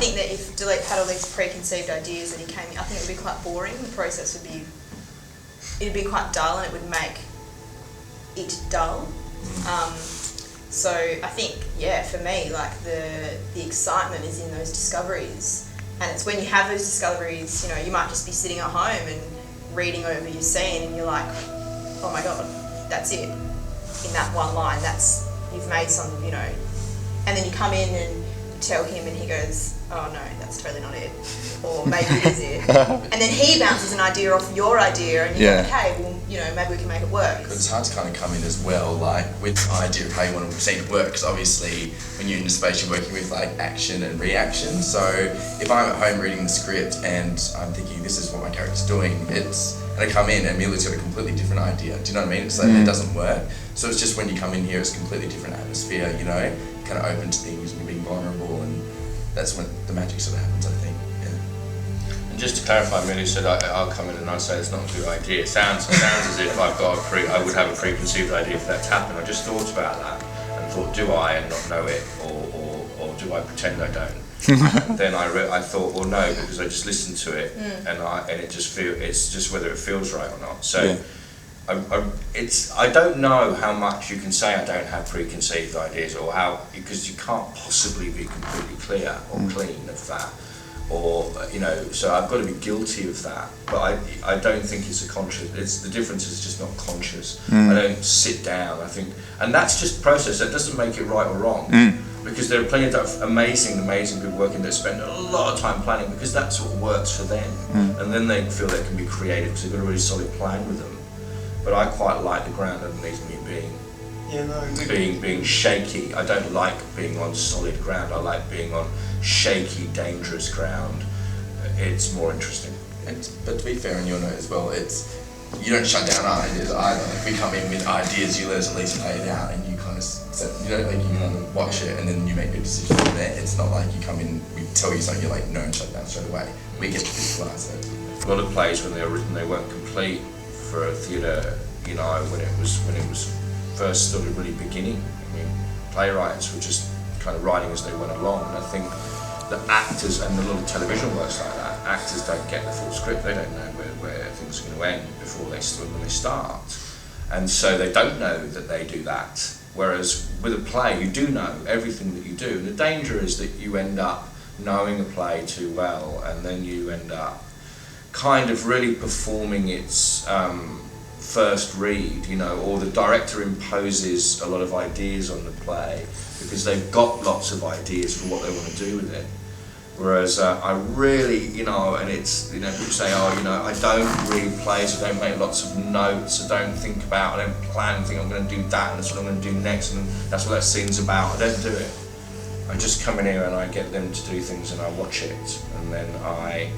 think that if Dalip had all these preconceived ideas and he came in, I think it would be quite boring. The process would be, it'd be quite dull, and it would make it dull. So I think, yeah, for me, like the excitement is in those discoveries, and it's when you have those discoveries, you know, you might just be sitting at home and reading over your scene, and you're like, oh my god, that's it. In that one line, you've made something, you know, and then you come in and you tell him, and he goes, oh no, that's totally not it, or maybe it is it, and then he bounces an idea off your idea, and you're like, okay, well, you know, maybe we can make it work. But it's hard to kind of come in as well, like with the idea of how you want to see it work, because obviously when you're in a space, you're working with like action and reaction. So if I'm at home reading the script and I'm thinking this is what my character's doing, and I come in and Amelia's got a completely different idea. Do you know what I mean? It's like it doesn't work. So it's just when you come in here, it's a completely different atmosphere. You know, you're kind of open to things and you're being vulnerable, and that's when the magic sort of happens, I think. Yeah. And just to clarify, Amelia said I'll come in and I'll say it's not a good idea. It sounds as if I've got I would have a preconceived idea for that to happen. I just thought about that and thought, do I and not know it, or do I pretend I don't? And then I thought, well, no, because I just listened to it, and it just it's just whether it feels right or not. So. Yeah. I don't know how much you can say I don't have preconceived ideas, or how, because you can't possibly be completely clear or clean of that, or you know, so I've got to be guilty of that, but I don't think it's a conscious, the difference is just not conscious. I don't sit down, I think, and that's just process. That doesn't make it right or wrong, because there are plenty of amazing people working that spend a lot of time planning, because that's what works for them, and then they feel they can be creative because they've got a really solid plan with them. But I quite like the ground underneath me being shaky. I don't like being on solid ground. I like being on shaky, dangerous ground. It's more interesting. But to be fair on your note as well, you don't shut down our ideas either. If we come in with ideas, you let us at least play it out, and you kind of you know, like you kind of watch it and then you make your decision from there. It's not like you come in, we tell you something, you're like, no, and shut down straight away. We get to visualise it. A lot of plays, when they were written, they weren't complete for a theatre, you know, when it was first started really beginning. I mean, playwrights were just kind of writing as they went along, and I think the actors, and a lot of television works like that, actors don't get the full script, they don't know where things are going to end before when they start, and so they don't know that they do that, whereas with a play you do know everything that you do, and the danger is that you end up knowing a play too well, and then you end up kind of really performing its first read, you know, or the director imposes a lot of ideas on the play because they've got lots of ideas for what they want to do with it. Whereas I really, you know, and it's, you know, people say, oh, you know, I don't read plays, I don't make lots of notes, I don't think about, I don't plan and think I'm going to do that and that's what I'm going to do next and that's what that scene's about. I don't do it. I just come in here and I get them to do things and I watch it, and then I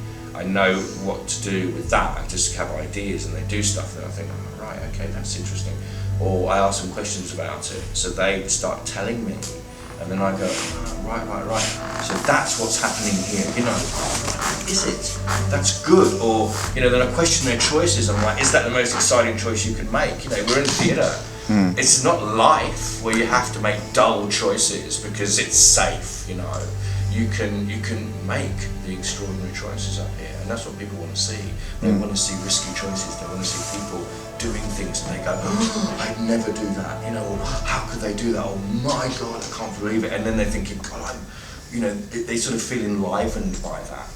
know what to do with that. I just have ideas and they do stuff and I think, oh, right, okay, that's interesting. Or I ask them questions about it, so they start telling me, and then I go, oh, right. So that's what's happening here, you know, is it? That's good. Or, you know, then I question their choices. I'm like, is that the most exciting choice you can make? You know, we're in theatre. It's not life where you have to make dull choices because it's safe, you know. You can make the extraordinary choices up here, and that's what people want to see. They want to see risky choices. They want to see people doing things, and they go, oh, I'd never do that. You know, or, how could they do that? Oh my God, I can't believe it. And then they're thinking, God, you know, they sort of feel enlivened by that.